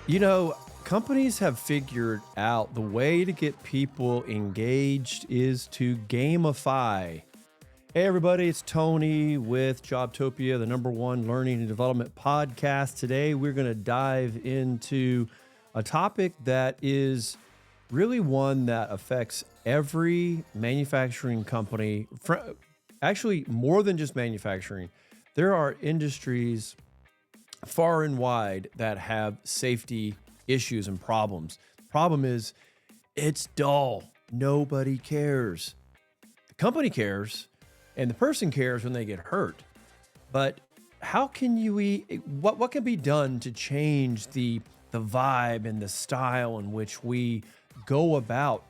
You know, companies have figured out the way to get people engaged is to gamify. Hey, everybody, it's Tony with Jobtopia, the number one learning and development podcast. Today, we're going to dive into a topic that is really one that affects every manufacturing company. Actually, more than just manufacturing, there are industries far and wide that have safety issues and problems. The problem is it's dull. Nobody cares. The company cares and the person cares when they get hurt. But how can what can be done to change the vibe and the style in which we go about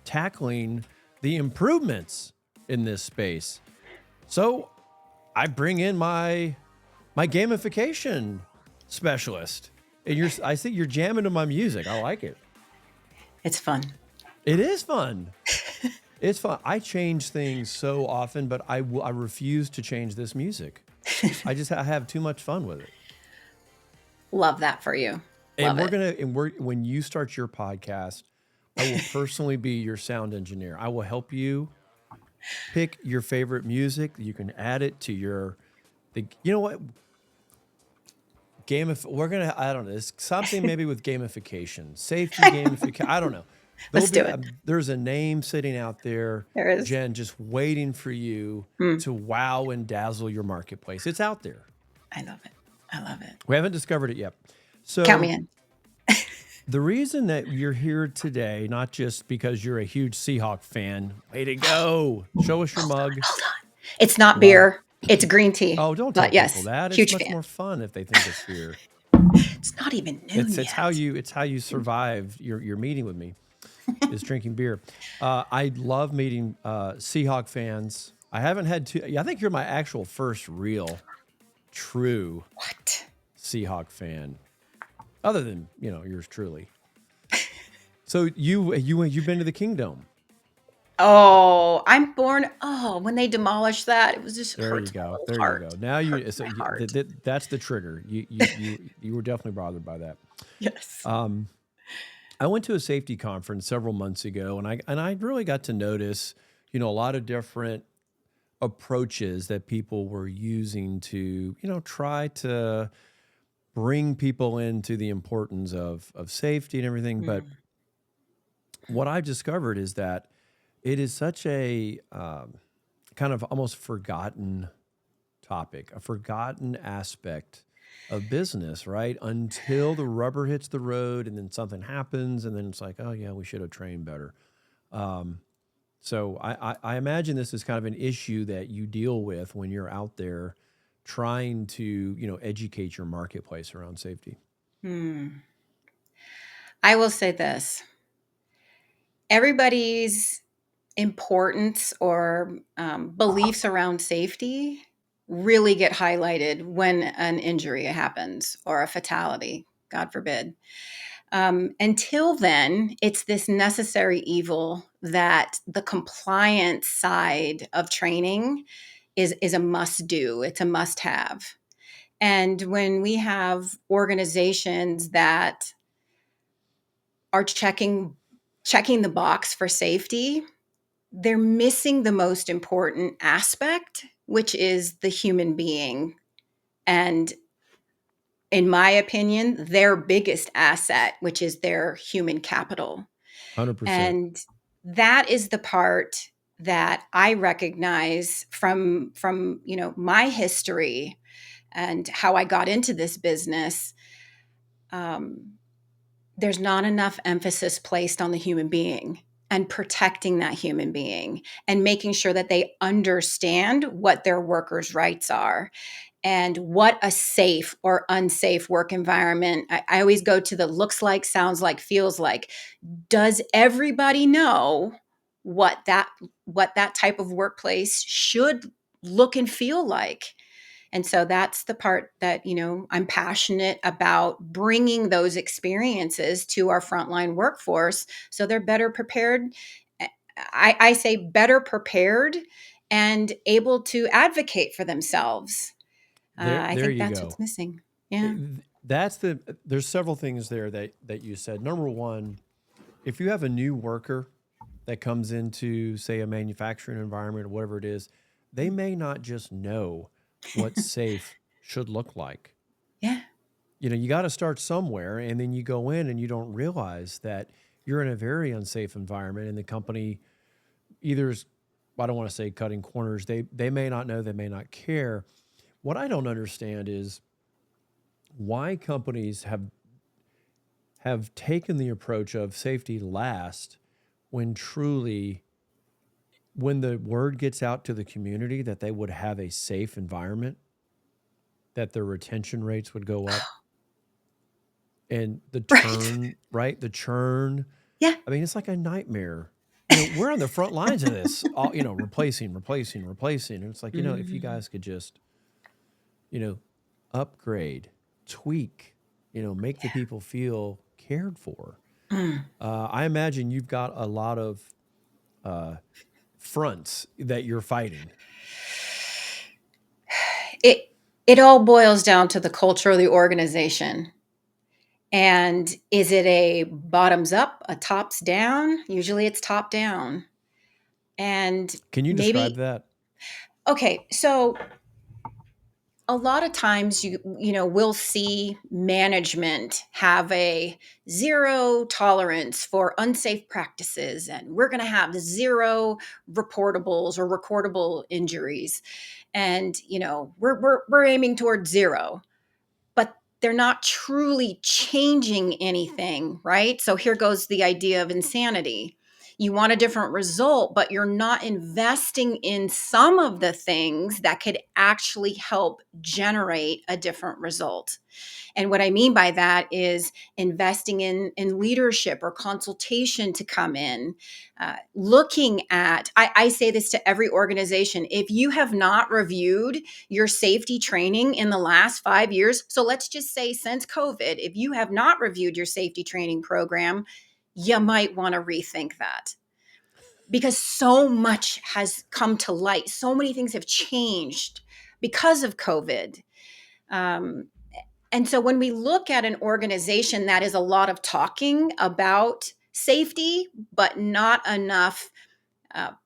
tackling the improvements in this space? So I bring in my gamification specialist. And I see you're jamming to my music. I like it. It's fun. It is fun. It's fun. I change things so often, but I refuse to change this music. I have too much fun with it. Love that for you. And Love it. when you start your podcast, I will personally be your sound engineer. I will help you pick your favorite music. You can add it to you know what? I don't know, it's something maybe with gamification, safety gamification. I don't know. Let's do it. There's a name sitting out there, There is. Jen, just waiting for you to wow and dazzle your marketplace. It's out there. I love it. I love it. We haven't discovered it yet. Count me So in. the reason that you're here today, not just because you're a huge Seahawk fan, way to go. Show us your mug. Hold on. It's not Love. beer. It's green tea. Oh, don't tell But people yes, that. It's huge much fan. more fun if they think it's beer. It's not even noon It's yet. how you survive your meeting with me is drinking beer. I love meeting Seahawk fans. I haven't had two. I think you're my actual first real, true What? Seahawk fan, other than yours truly. So you've been to the Kingdom. Oh, I'm born. Oh, when they demolished that, it was just There you hurts my go. whole There you heart. go. Now Hurts my heart. that's the trigger. You were definitely bothered by that. Yes. Um, I went to a safety conference several months ago, and I really got to notice, a lot of different approaches that people were using to, try to bring people into the importance of safety and everything. But Mm. what I've discovered is that it is such a kind of almost forgotten topic, a forgotten aspect of business, right? Until the rubber hits the road and then something happens, and then it's like, oh, yeah, we should have trained better. Um, so I imagine this is kind of an issue that you deal with when you're out there trying to, educate your marketplace around safety. Hmm. I will say this. Everybody's importance or beliefs around safety really get highlighted when an injury happens or a fatality, God forbid. Until then, it's this necessary evil that the compliance side of training is a must do. It's a must have. And when we have organizations that are checking the box for safety, they're missing the most important aspect, which is the human being. And in my opinion, their biggest asset, which is their human capital. 100%. And that is the part that I recognize from my history and how I got into this business. Um, there's not enough emphasis placed on the human being and protecting that human being and making sure that they understand what their workers' rights are and what a safe or unsafe work environment. I always go to the looks like, sounds like, feels like. Does everybody know what that type of workplace should look and feel like? And so that's the part that, I'm passionate about bringing those experiences to our frontline workforce so they're better prepared. I say better prepared and able to advocate for themselves. There I there think you that's what's go. missing. Yeah. there's several things there that you said. Number one, if you have a new worker that comes into, say, a manufacturing environment or whatever it is, they may not just know what safe should look like. Yeah. You got to start somewhere, and then you go in and you don't realize that you're in a very unsafe environment, and the company either is, I don't want to say cutting corners. They may not know, they may not care. What I don't understand is why companies have taken the approach of safety last when truly, when the word gets out to the community that they would have a safe environment, that their retention rates would go up, and the Right. turn, right? The churn. Yeah. I mean, it's like a nightmare. We're on the front lines of this, all, replacing. And it's like, if you Mhm. guys could just, you know, upgrade, tweak, make the people feel cared for. Mm. I imagine you've got a lot of uh, fronts that you're fighting. It it all boils down to the culture of the organization. And is it a bottoms up, a tops down? Usually it's top down. And Can you describe maybe that? okay, so a lot of times we'll see management have a zero tolerance for unsafe practices, and we're going to have zero reportables or recordable injuries, and we're aiming towards zero, but they're not truly changing anything, right? So here goes the idea of insanity. You want a different result, but you're not investing in some of the things that could actually help generate a different result. And what I mean by that is investing in leadership or consultation to come in, looking at, I say this to every organization, if you have not reviewed your safety training in the last 5 years, so let's just say since COVID, if you have not reviewed your safety training program, you might want to rethink that, because so much has come to light. So many things have changed because of COVID. Um, and so when we look at an organization that is a lot of talking about safety, but not enough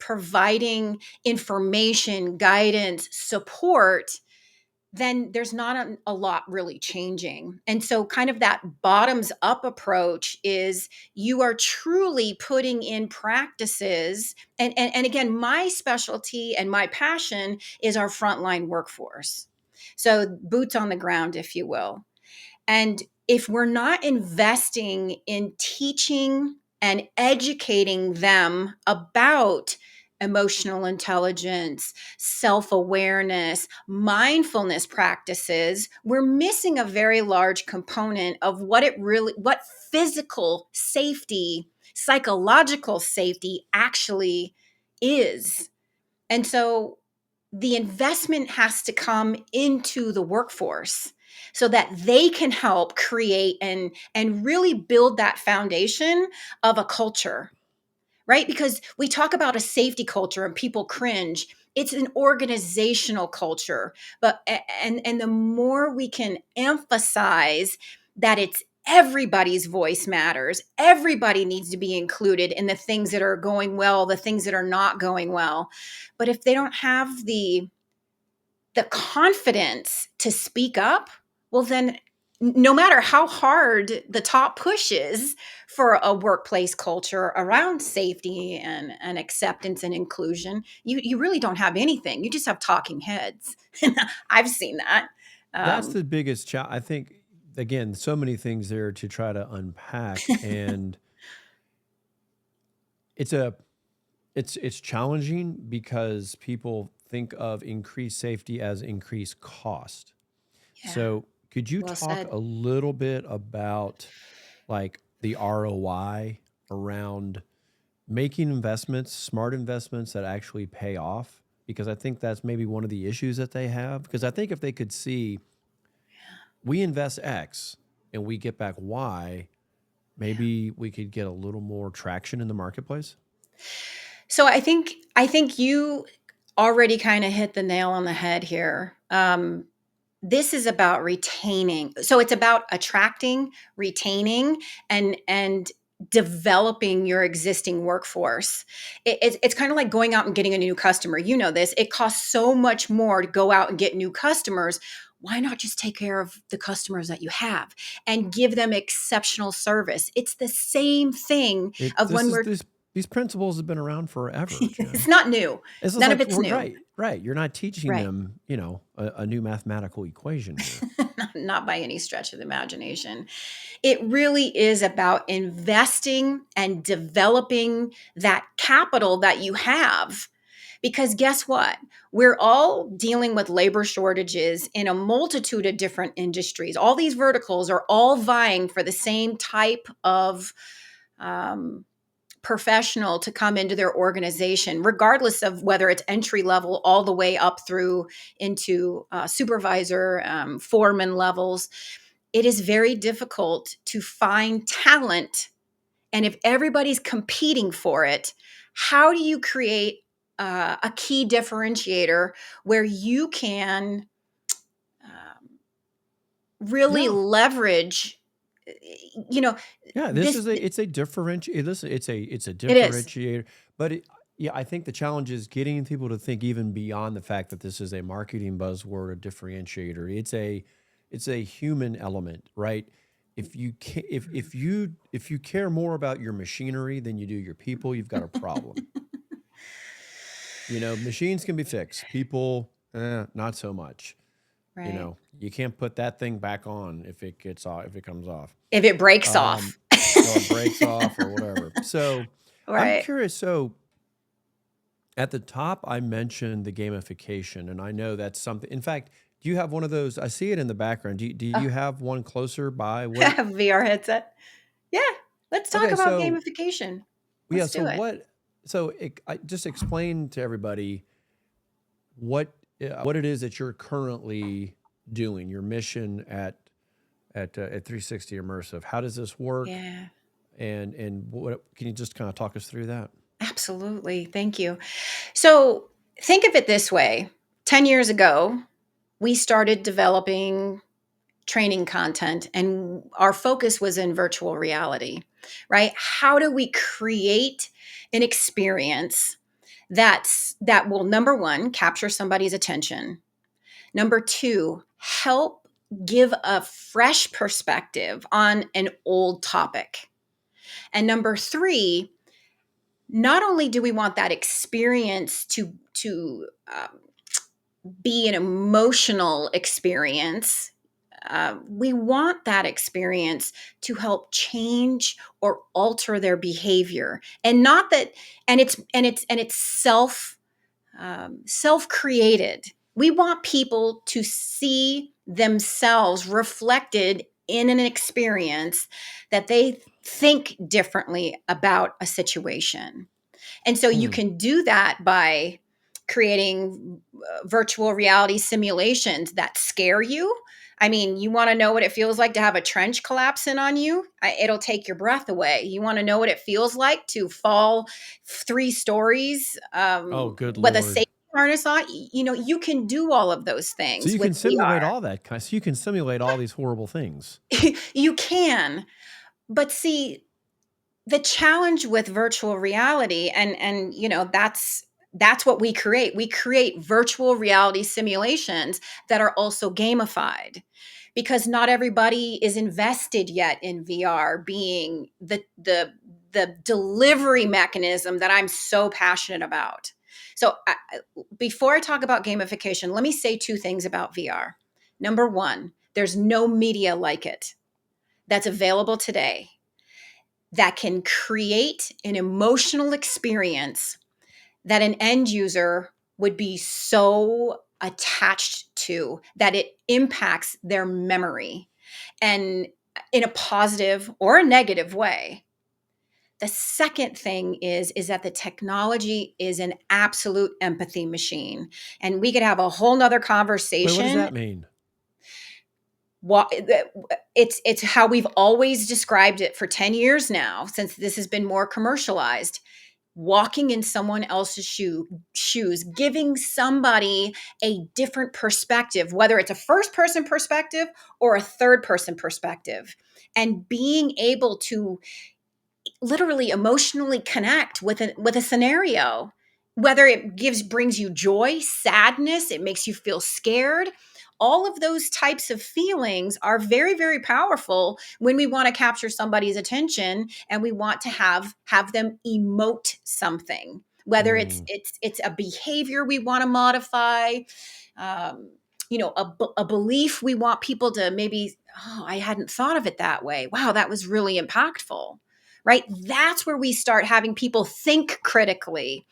providing information, guidance, support, then there's not a lot really changing. And so, kind of that bottoms up approach is you are truly putting in practices. And again, my specialty and my passion is our frontline workforce. So, boots on the ground, if you will. And if we're not investing in teaching and educating them about emotional intelligence, self awareness, mindfulness practices, we're missing a very large component of what physical safety, psychological safety actually is. And so the investment has to come into the workforce so that they can help create and really build that foundation of a culture, right? Because we talk about a safety culture and people cringe. It's an organizational culture, but and the more we can emphasize that it's everybody's voice matters, everybody needs to be included in the things that are going well, the things that are not going well. But if they don't have the confidence to speak up, well, then no matter how hard the top pushes for a workplace culture around safety and acceptance and inclusion, you really don't have anything. You just have talking heads. I've seen that. That's Um, the biggest challenge. I think, again, so many things there to try to unpack, and it's a it's challenging because people think of increased safety as increased cost. yeah, So, could you well talk said. a little bit about like the ROI around making investments, smart investments that actually pay off? Because I think that's maybe one of the issues that they have. Because I think if they could see we invest X and we get back Y, Yeah. maybe we could get a little more traction in the marketplace. So I think you already kind of hit the nail on the head here. this is about retaining. So it's about attracting, retaining, and developing your existing workforce. It's kind of like going out and getting a new customer. You know this. It costs so much more to go out and get new customers. Why not just take care of the customers that you have and give them exceptional service? It's the same thing of when we're These principles have been around forever, it's Jen. not new. It's just None of like, it's new. right. You're not teaching Right. them, a new mathematical equation here. Not by any stretch of the imagination. It really is about investing and developing that capital that you have. Because guess what? We're all dealing with labor shortages in a multitude of different industries. All these verticals are all vying for the same type of um, professional to come into their organization, regardless of whether it's entry level all the way up through into supervisor, foreman levels. It is very difficult to find talent. And if everybody's competing for it, how do you create a key differentiator where you can really Yeah. leverage, you know, Yeah, this, it's a differentiator. Listen, it's a it is. differentiator, but yeah, I think the challenge is getting people to think even beyond the fact that this is a marketing buzzword, a differentiator. It's a human element, right? If you care more about your machinery than you do your people, you've got a problem. Machines can be fixed. People, not so much. Right. You can't put that thing back on if it comes off. If it breaks Um, off. or it breaks off or whatever. So I'm Right. curious. So at the top, I mentioned the gamification, and I know that's something. In fact, do you have one of those? I see it in the background. Do you have one closer by? What? VR headset. Yeah. Let's talk Okay, about so gamification. yeah, Let's so do it. what? So I just explain to everybody what what it is that you're currently doing. Your mission at 360 Immersive. How does this work? Yeah. And what can you just kind of talk us through that? Absolutely. Thank you. So think of it this way. 10 years ago, we started developing training content and our focus was in virtual reality, right? How do we create an experience that will, number one, capture somebody's attention. Number two, help give a fresh perspective on an old topic. And number three, not only do we want that experience to be an emotional experience, we want that experience to help change or alter their behavior, and not that, and it's self created. We want people to see themselves reflected in an experience that they think differently about a situation. And so you Hmm. can do that by creating virtual reality simulations that scare you. I mean, you want to know what it feels like to have a trench collapse in on you? It'll take your breath away. You want to know what it feels like to fall 3 stories Oh, good with a Lord. safety harness on? You can do all of those So things you with can simulate VR. all that kind. So you can simulate all these horrible things. You can. But see, the challenge with virtual reality, and that's what we create virtual reality simulations that are also gamified, because not everybody is invested yet in VR being the delivery mechanism that I'm so passionate about. So before I talk about gamification, let me say 2 things about VR. Number one, there's no media like it that's available today that can create an emotional experience that an end user would be so attached to that it impacts their memory, and in a positive or a negative way. The second thing is that the technology is an absolute empathy machine, and we could have a whole nother Wait, what does conversation. that mean? It's how we've always described it for 10 years now, since this has been more commercialized. walking in someone else's shoes, giving somebody a different perspective, whether it's a first person perspective or a third person perspective, and being able to literally emotionally connect with a scenario, whether it brings you joy, sadness, it makes you feel scared. All of those types of feelings are very, very powerful when we want to capture somebody's attention and we want to have them emote something, whether Mm. it's a behavior we want to modify, um, a belief we want people to maybe, oh, I hadn't thought of it that way, wow, that was really impactful, right? That's where we start having people think critically,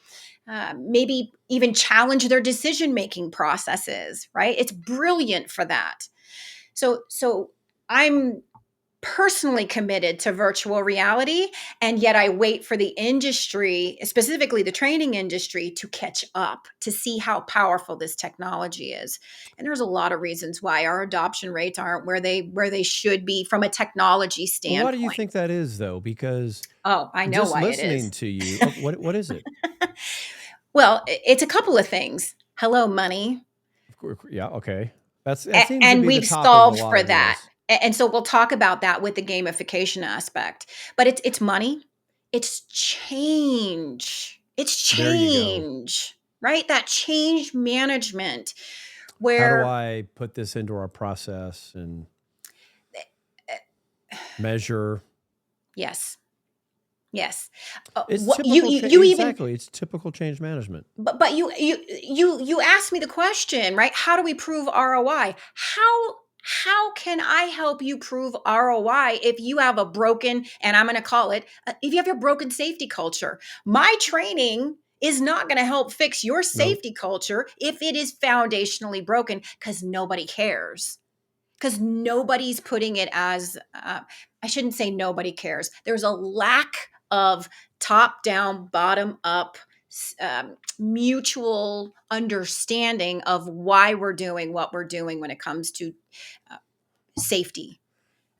maybe even challenge their decision making processes, right? It's brilliant for that. So I'm personally committed to virtual reality, and yet I wait for the industry, specifically the training industry, to catch up to see how powerful this technology is. And there's a lot of reasons why our adoption rates aren't where they should be from a technology Well, why do you standpoint. think that is, though? Because Oh, I know just why it listening is. to you, what is it? Well, it's a couple of things. Hello, money. Yeah, okay. That seems to And be the we've top of a solved lot for of that. this. And so we'll talk about that with the gamification aspect. But it's money, it's change. It's There you go. change, right? That change management How do where I put this into our process and measure? yes. Yes. It's What you typical you, you even exactly. It's typical change management. but you asked me the question, right? How do we prove ROI? How can I help you prove ROI if you have a broken, and I'm going to call it, if you have a broken safety culture? My training is not going to help fix your Nope. safety culture if it is foundationally broken, because nobody cares, because nobody's putting it as, I shouldn't say nobody cares. There's a lack of top down, bottom up, mutual understanding of why we're doing what we're doing when it comes to uh, safety.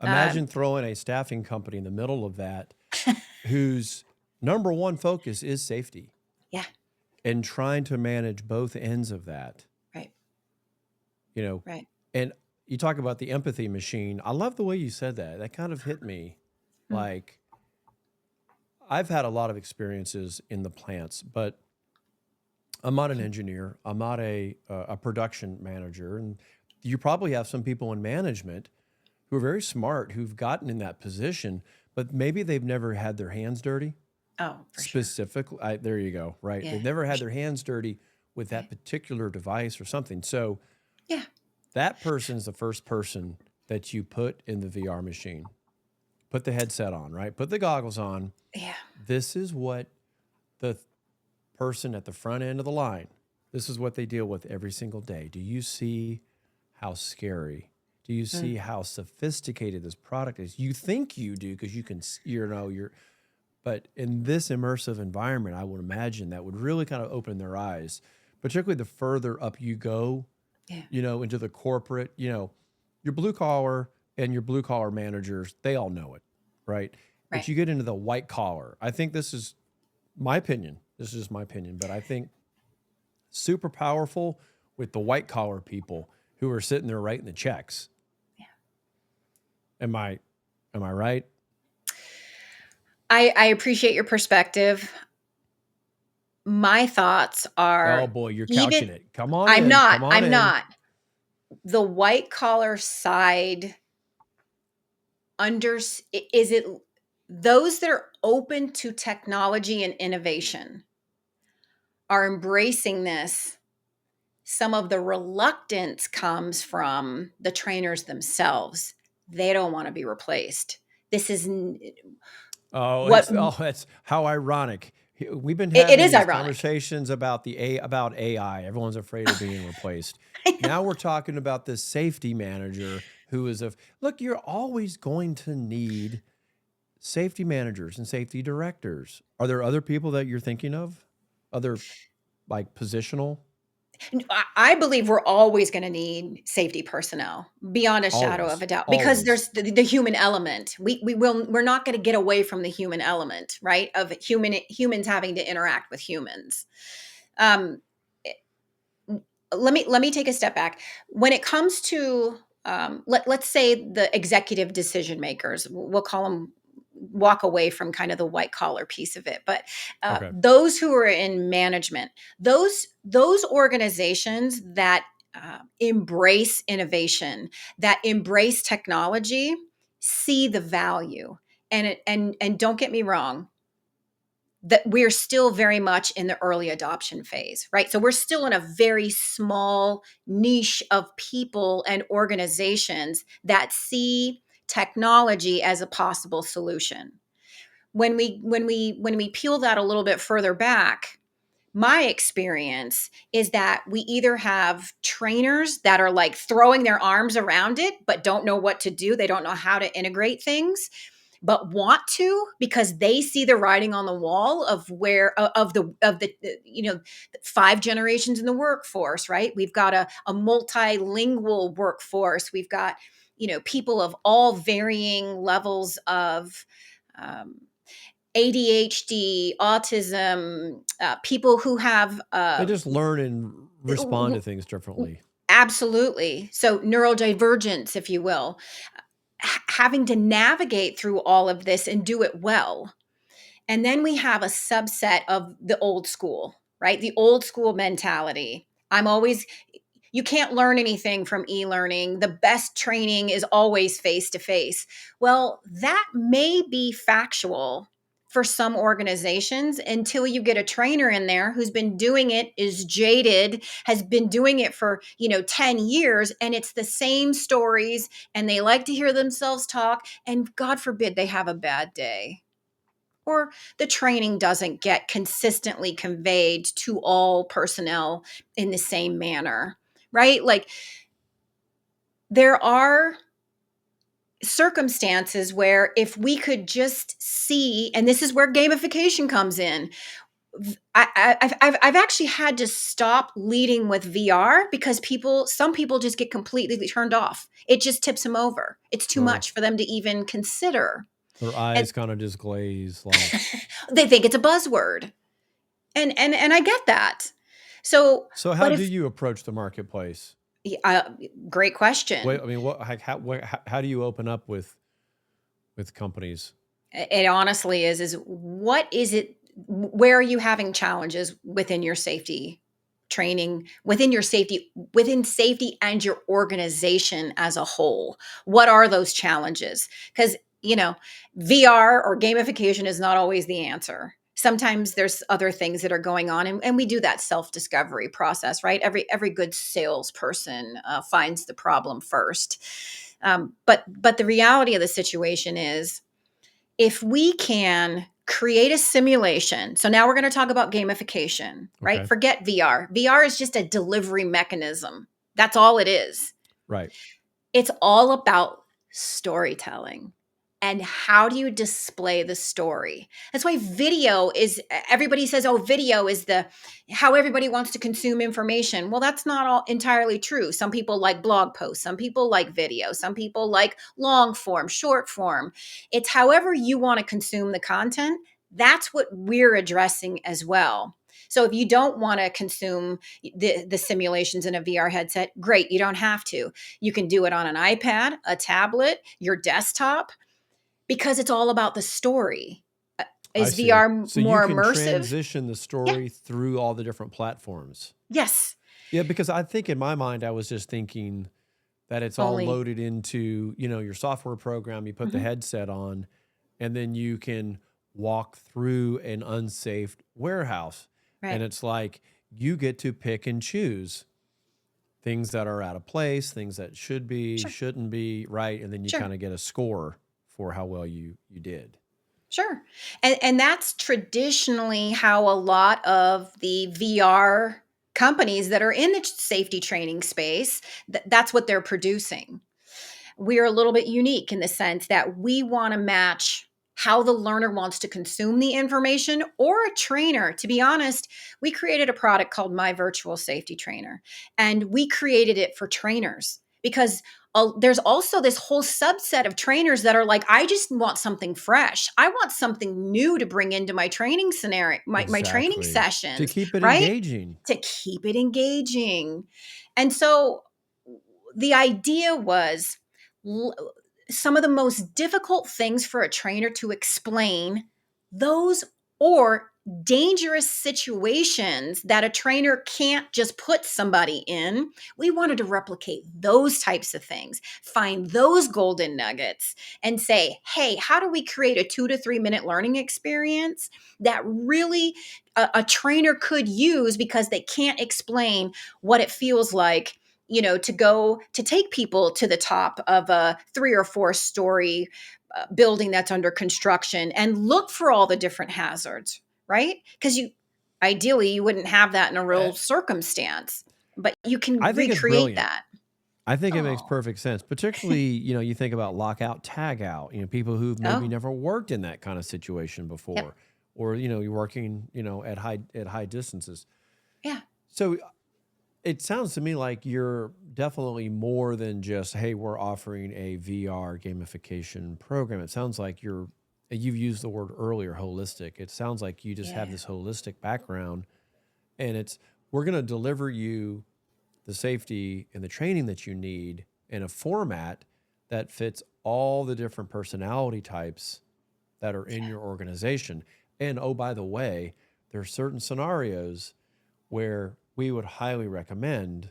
Imagine throwing a staffing company in the middle of that whose number one focus is safety Yeah, and trying to manage both ends of that, right, you know. right. And you talk about the empathy machine. I love the way you said that. That kind of hit me. Mm, Like, I've had a lot of experiences in the plants, but I'm not an engineer. I'm not a production manager, and you probably have some people in management who are very smart who've gotten in that position, but maybe they've never had their hands dirty. oh, for sure. Specifically, there you go. Right, Yeah, they've never for had sure. their hands dirty with that Right. particular device or something. So Yeah, that person's the first person that you put in the VR machine. Put the headset on, right? Put the goggles on. yeah. This is what the person at the front end of the line, this is what they deal with every single day. Do you see how scary? Do you Mm, see how sophisticated this product is? You think you do because you can, but in this immersive environment, I would imagine that would really kind of open their eyes, particularly the further up you go, yeah, into the corporate, your blue collar and your blue collar managers, they all know it, right? But right. you get into the white collar. I think this is my opinion. This is just my opinion, but I think super powerful with the white collar people who are sitting there writing the checks. Yeah. Am I right? I appreciate your perspective. My thoughts Oh are, boy, you're even couching it. Come on I'm in. not, Come on I'm in. not. The white collar side, under is it those that are open to technology and innovation are embracing this. Some of the reluctance comes from the trainers themselves. They don't want to be replaced. This is Oh, what that's how ironic. We've been it having is these ironic. conversations about about AI. Everyone's afraid of being replaced. Now we're talking about this safety manager who is look, you're always going to need safety managers and safety directors. Are there other people that you're thinking of? Other like positional? I believe we're always going to need safety personnel beyond a shadow of Always, a doubt, because always. there's the human element. We're not going to get away from the human element, right? Of humans having to interact with humans. Um, let me take a step back. When it comes to let's say the executive decision makers, we'll call them, walk away from kind of the white collar piece of it, but Okay. those who are in management, those organizations that embrace innovation, that embrace technology, see the value. And don't get me wrong, that we're still very much in the early adoption phase, right? So we're still in a very small niche of people and organizations that see technology as a possible solution. When we peel that a little bit further back, my experience is that we either have trainers that are like throwing their arms around it but don't know what to do, they don't know how to integrate things, but want to because they see the writing on the wall of where of the five generations in the workforce, right? We've got a multilingual workforce. We've got people of all varying levels of um, ADHD, autism, people who have They just learn and respond to things differently. absolutely, so neurodivergence, if you will, having to navigate through all of this and do it well. And then we have a subset of the old school, right? The old school mentality. You can't learn anything from e-learning. The best training is always face to face. Well, that may be factual for some organizations until you get a trainer in there who's been doing it, is jaded, has been doing it for 10 years, and it's the same stories, and they like to hear themselves talk, and God forbid they have a bad day, or the training doesn't get consistently conveyed to all personnel in the same manner, right? Like, there are circumstances where if we could just see, and this is where gamification comes in. I've actually had to stop leading with VR because some people just get completely turned off. It just tips them over. It's too Oh, much for them to even consider. their And eyes kind of just glaze like. they think it's a buzzword. And I get that. So, So how but do if you approach the marketplace? uh, great Wait, question. I mean, how do you open up with companies? It honestly is what is it? Where are you having challenges within your safety training, within safety and your organization as a whole? What are those challenges? Because VR or gamification is not always the answer. Sometimes there's other things that are going on, and we do that self-discovery process, right? Every good salesperson finds the problem first. But the reality of the situation is, if we can create a simulation. So now we're going to talk about gamification, right? Okay. Forget VR. VR is just a delivery mechanism. That's all it is. Right. It's all about storytelling. And how do you display the story? That's why video is, everybody says, oh, video is the how everybody wants to consume information. Well, that's not all entirely true. Some people like blog posts, some people like video, some people like long form, short form. It's however you want to consume the content. That's what we're addressing as well. So if you don't want to consume the simulations in a VR headset, great, you don't have to. You can do it on an iPad, a tablet, your desktop, because it's all about the story. I Is see. VR So you more can immersive? transition the Yeah. story through all the different platforms. Yes. Yeah, because I think in my mind, I was just thinking that it's all Only. loaded into, your software program, you put the Mhm. headset on, and then you can walk through an unsafe warehouse. And Right. it's like you get to pick and choose things that are out of place, things that should be, Sure. shouldn't be, right? And then you Sure. kind of get a score for how well you did. Sure. And that's traditionally how a lot of the VR companies that are in the safety training space, that's what they're producing. We're a little bit unique in the sense that we want to match how the learner wants to consume the information, or a trainer. To be honest, we created a product called My Virtual Safety Trainer, and we created it for trainers because there's also this whole subset of trainers that are like, I just want something fresh. I want something new to bring into my training scenario, my training Exactly. To sessions, keep it right? engaging. To keep it engaging. And so the idea was some of the most difficult things for a trainer to explain, those or dangerous situations that a trainer can't just put somebody in. We wanted to replicate those types of things, find those golden nuggets, and say, hey, how do we create a 2 to 3 minute learning experience that really a trainer could use because they can't explain what it feels like, to go to take people to the top of a 3 or 4 story building that's under construction and look for all the different hazards, right? Because ideally you wouldn't have that in a Uh, real circumstance, but you I can think it's recreate brilliant. that. I think it makes Oh, perfect sense, particularly, you think about lockout, tag out, people who've maybe oh, never worked in that kind of situation yep, before, or, you're working, at high distances. yeah, So it sounds to me like you're definitely more than just, hey, we're offering a VR gamification program. It sounds like you've used the word earlier, holistic. It sounds like you just have yeah, this holistic background, and we're going to deliver you the safety and the training that you need in a format that fits all the different personality types that are in yeah, your organization. And oh, by the way, there are certain scenarios where we would highly recommend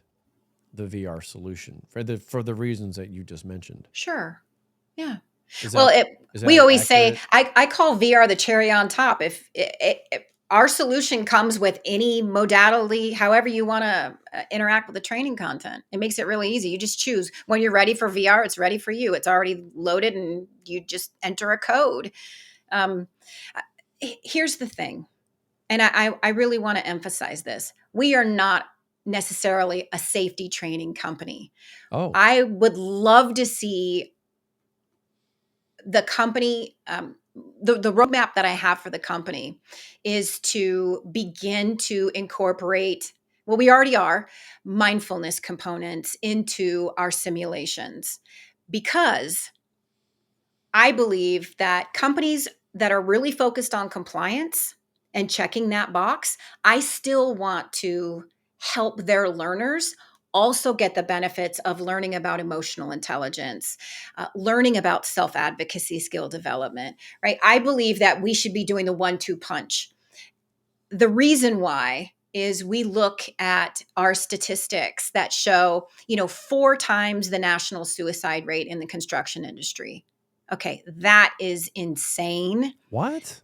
the VR solution for the reasons that you just mentioned. sure, yeah. Is Well, that is we that always say, accurate? I call VR the cherry on top. If our solution comes with any modality, however you want to interact with the training content, it makes it really easy. You just choose when you're ready for VR. It's ready for you. It's already loaded, and you just enter a code. Um, Here's the thing, and I really want to emphasize this: we are not necessarily a safety training company. Oh, I would love to see the company, the roadmap that I have for the company is to begin to incorporate, well, we already are, mindfulness components into our simulations, because I believe that companies that are really focused on compliance and checking that box, I still want to help their learners also get the benefits of learning about emotional intelligence, learning about self advocacy, skill development, right? I believe that we should be doing the 1 2 punch. The reason why is we look at our statistics that show, 4 times the national suicide rate in the construction industry. Okay, that is insane. what?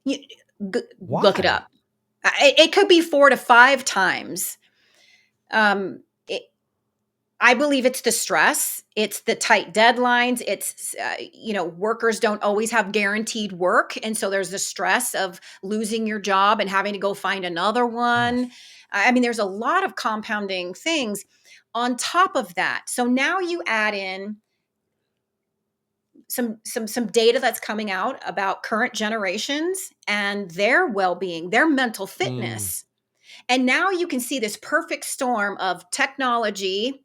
You, look it Why? up. It could be 4 to 5 times. It, I believe it's the stress, it's the tight deadlines, it's workers don't always have guaranteed work, and so there's the stress of losing your job and having to go find another Ugh. one. I mean, there's a lot of compounding things on top of that. So now you add in some data that's coming out about current generations and their well-being, their mental Mm, fitness. And now you can see this perfect storm of technology,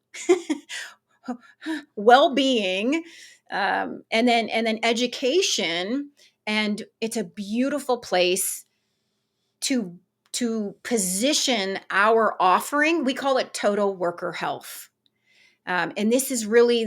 well-being, and then education, and it's a beautiful place to position our offering. We call it total worker health. And this is really,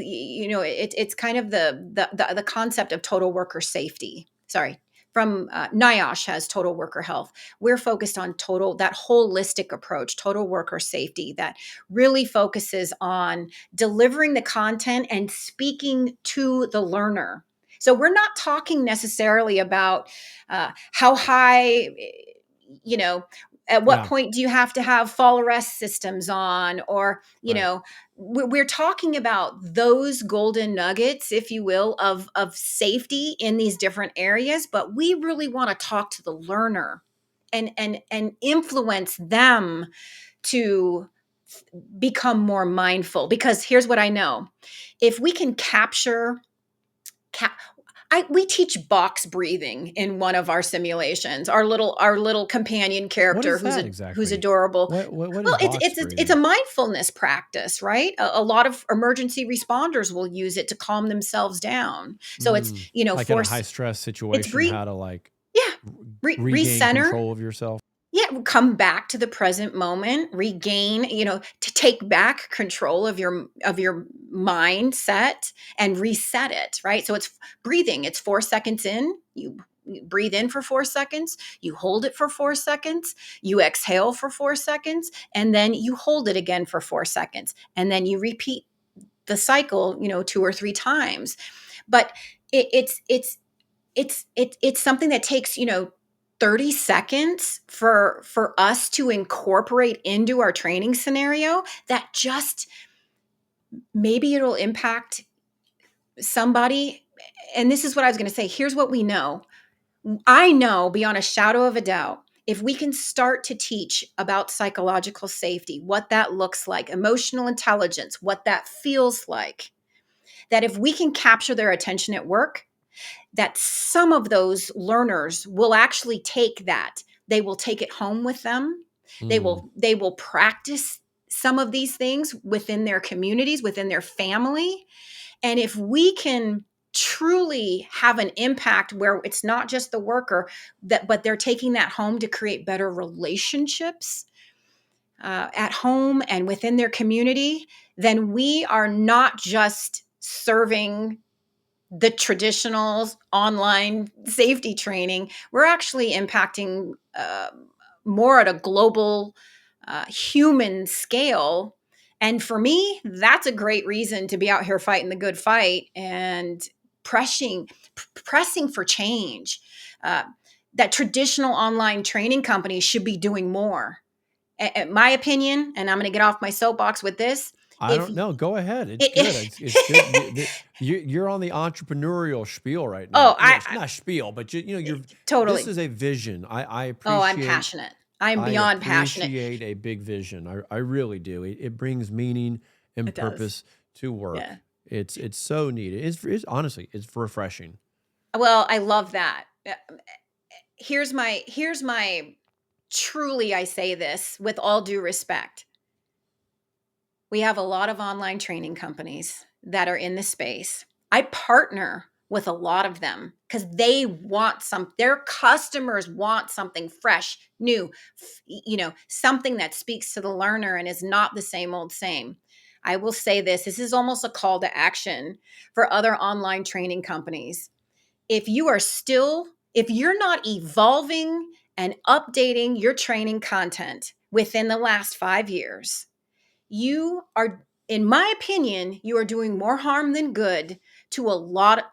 it's kind of the concept of total worker safety. Sorry, from NIOSH has total worker health. We're focused on that holistic approach, total worker safety, that really focuses on delivering the content and speaking to the learner. So we're not talking necessarily about how high, you know, at what yeah. point do you have to have fall arrest systems on, or Right. we're talking about those golden nuggets, if you will, of safety in these different areas, but we really want to talk to the learner and influence them to become more mindful. Because here's what I know: if we can capture, We teach box breathing in one of our simulations. Our little companion What character is who's that who's exactly? adorable. What is Well, box it's a breathing? mindfulness practice, right? A lot of emergency responders will use it to calm themselves down. So it's Like in a high stress it's situation, breathe. how to like Yeah, regain recenter. control of yourself? Yeah, come back to the present moment, regain, to take back control of your mindset and reset it, right? So it's breathing. It's 4 seconds in, you breathe in for 4 seconds, you hold it for 4 seconds, you exhale for 4 seconds, and then you hold it again for 4 seconds. And then you repeat the cycle, 2 or 3 times. But it's something that takes 30 seconds for us to incorporate into our training scenario, that just maybe it'll impact somebody. And this is what I was going to say. Here's what we know. I know beyond a shadow of a doubt, if we can start to teach about psychological safety, what that looks like, emotional intelligence, what that feels like, that if we can capture their attention at work, that some of those learners will actually take that. They will take it home with them. Mm. They will practice some of these things within their communities, within their family. And if we can truly have an impact where it's not just the worker but they're taking that home to create better relationships at home and within their community, then we are not just serving the traditional online safety training. We're actually impacting more at a global human scale. And for me, that's a great reason to be out here fighting the good fight and pressing for change. That traditional online training companies should be doing more. In my opinion, and I'm going to get off my soapbox with this. I If don't know. Go ahead. It's good. it, It's good. You're on the entrepreneurial spiel right now. oh, Well, not spiel, but you're. This totally. is a vision. I Oh, I'm appreciate. passionate. I'm I beyond passionate. appreciate a big vision. I really do. It brings meaning and It does. purpose to work. Yeah. It's so needed. It's honestly it's refreshing. Well, I love that. Here's my truly, I say this with all due respect. We have a lot of online training companies that are in the space. I partner with a lot of them because their customers want something fresh, new, something that speaks to the learner and is not the same old same. I will say this is almost a call to action for other online training companies. If you're not evolving and updating your training content within the last 5 years, you are, in my opinion, you are doing more harm than good to a lot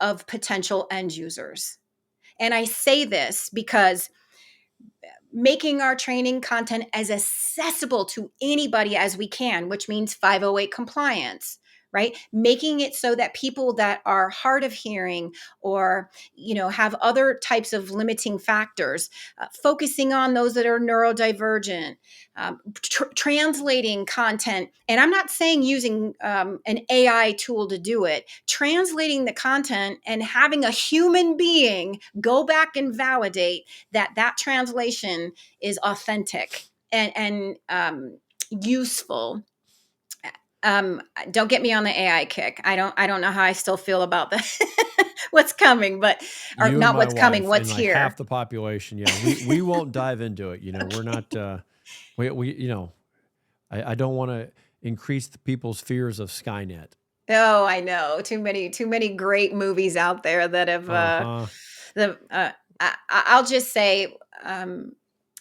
of potential end users. And I say this because making our training content as accessible to anybody as we can, which means 508 compliance, right? Making it so that people that are hard of hearing or, have other types of limiting factors, focusing on those that are neurodivergent, translating content. And I'm not saying using an AI tool to do it, translating the content and having a human being go back and validate that translation is authentic and useful. Don't get me on the AI kick. I don't know how I still feel about the what's coming, but or You and not my what's coming, wife and what's like half here. the population. Yeah, we won't dive into it. We're not. We I don't want to increase the people's fears of Skynet. Oh, I know. Too many great movies out there that have Uh-huh. the I'll just say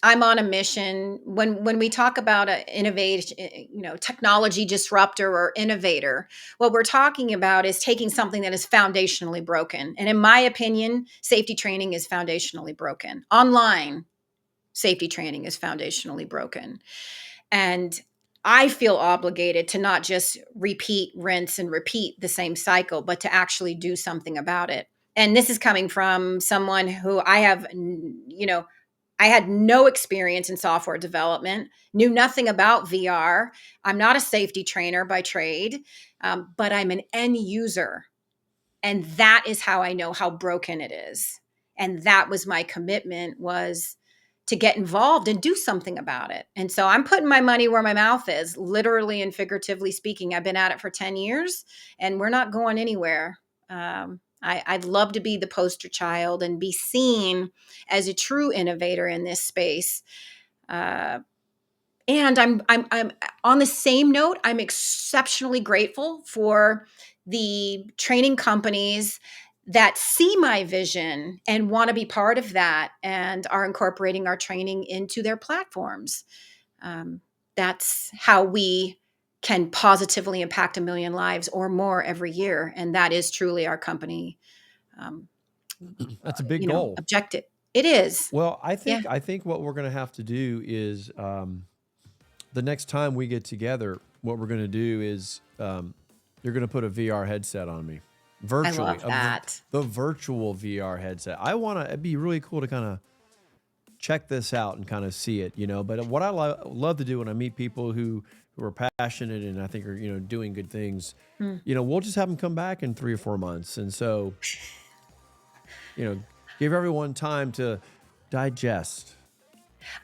I'm on a mission when we talk about a innovation, technology disruptor or innovator. What we're talking about is taking something that is foundationally broken. And in my opinion, safety training is foundationally broken. Online safety training is foundationally broken. And I feel obligated to not just repeat, rinse, and repeat the same cycle, but to actually do something about it. And this is coming from someone who I had no experience in software development, knew nothing about VR. I'm not a safety trainer by trade, but I'm an end user. And that is how I know how broken it is. And that was my commitment, was to get involved and do something about it. And so I'm putting my money where my mouth is, literally and figuratively speaking. I've been at it for 10 years and we're not going anywhere. I'd love to be the poster child and be seen as a true innovator in this space. And I'm on the same note, I'm exceptionally grateful for the training companies that see my vision and want to be part of that and are incorporating our training into their platforms. That's how we can positively impact 1 million lives or more every year. And that is truly our company, That's a big goal. objective. It is. Well, I Yeah. think what we're going to have to do is the next time we get together, what we're going to do is you're going to put a VR headset on me, virtually. I love that. The virtual VR headset. It'd be really cool to kind of check this out and kind of see it, But what I love to do when I meet people who are passionate and I think are, doing good things, we'll just have them come back in 3 or 4 months. And so, give everyone time to digest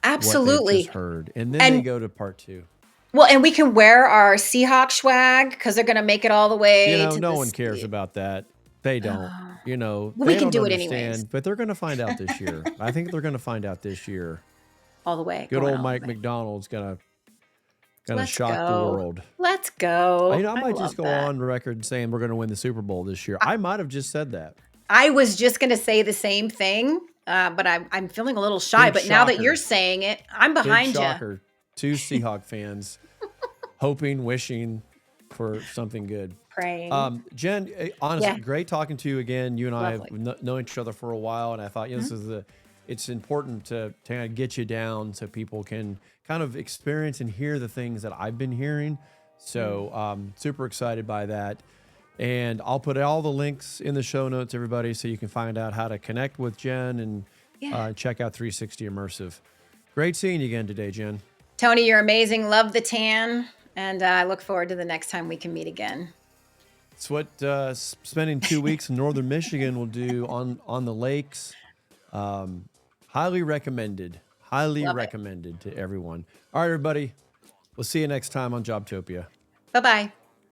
Absolutely. what they just heard. And then they go to part 2. Well, and we can wear our Seahawk swag because they're going to make it all the way to no one cares about that. They don't. we they can don't do it understand, anyways. but they're going to find out this year. I think they're going to find out this year. All the way. Good going old all Mike the way. McDonald's going to Let's shock the go. world. Let's go. I might love just go that. on record saying we're going to win the Super Bowl this year. I might have just said that. I was just going to say the same thing, but I'm feeling a little shy. Big But now that shocker. you're saying it, I'm Big behind you. shocker. 2 Seahawk fans hoping, wishing for something good. Praying. Jen, honestly, Yeah. great talking to you again. You and I have Lovely. known each other for a while, and I thought, it's important to kind of get you down so people can kind of experience and hear the things that I've been hearing. So super excited by that. And I'll put all the links in the show notes, everybody, so you can find out how to connect with Jen and check out 360 Immersive. Great seeing you again today, Jen. Tony, you're amazing. Love the tan. And I look forward to the next time we can meet again. It's what spending 2 weeks in northern Michigan will do on the lakes. Highly recommended. Highly Love it. recommended to everyone. All right, everybody. We'll see you next time on Jobtopia. Bye-bye.